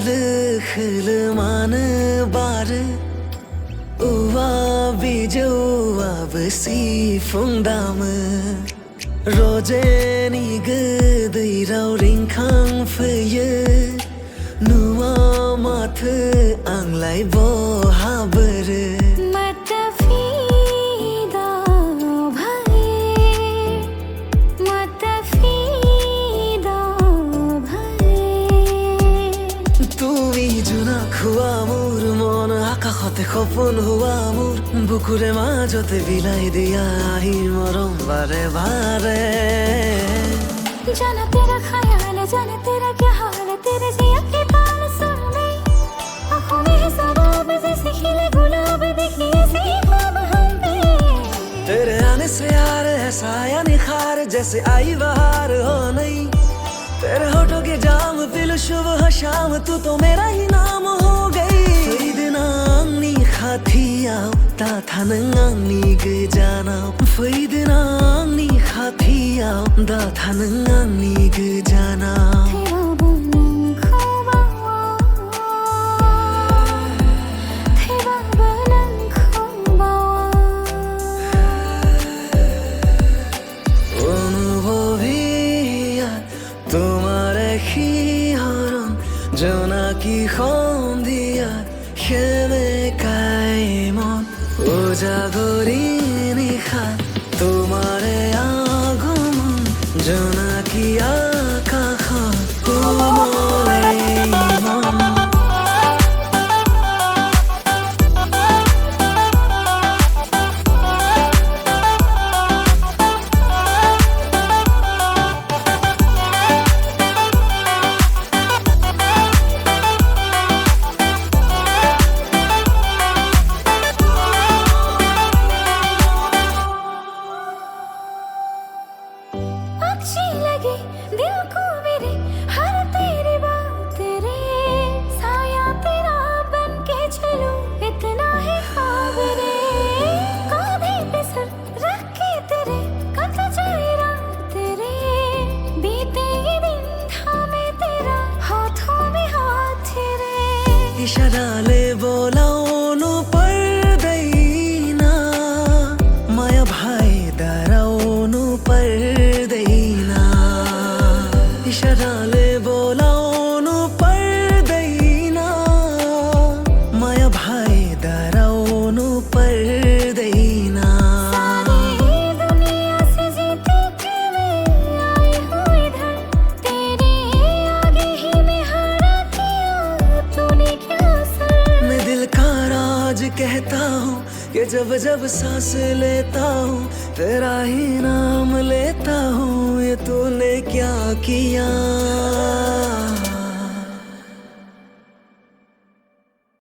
khilman bar uwa bijo absi fundam roje ni gdei rau ring khang fye nuwa math anglai bo haber আকাশতে সপোন হোৱা মোৰ বুকুৰে মাজতে বিলাই দিয়া আহি মৰম বাৰে বাৰে जाना तेरा ख्याल है जाना तेरा क्या हाल है तेरे जिया के ताल सुन में आँखों में है सवाब जैसे खिले गुलाब देखिए ऐसे ही ख्वाब हम पे तेरे आने से यार ऐसा या निखार जैसे आई बहार हो नहीं तेरे होठों के जाम पिल सुबह शाम तू तो मेरा ही नाम हो गई खाथियाव ता थानंगांनि गोजानाव फैदोनांनि खाथियाव दा थानंगांनि गोजानाव অনুভৱীয়া তোমাৰ শিহৰণ জোনাকী সন্ধিয়া সেমেকাই মন উজাগৰি নিশা তোমাৰে আগমন জোনাকী আকাশত কোমল মন अच्छी लगी दिल को मेरे हर तेरी बात रे साया तेरा बन के चलूं इतना ही ख्वाब रे कांधे पे सर रख के तेरे कट जाए रात रे बीते ये दिन थामे तेरा हाथों में हाथ रे इशाराले बोलाउनु पर्दैन माया भाइ डराउनु पर्दैन इशाराले बोलाउनु पर्दैन माया भाइ डराउनु पर्दैन सारी दुनिया से जीते के मैं आई हूँ इधर तेरे आगे ही मैं हारा दिया तूने क्या असर मैं दिल का राज कहता हूँ कि जब जब सांस लेता हूँ तेरा ही नाम लेता हूँ ये तूने क्या किया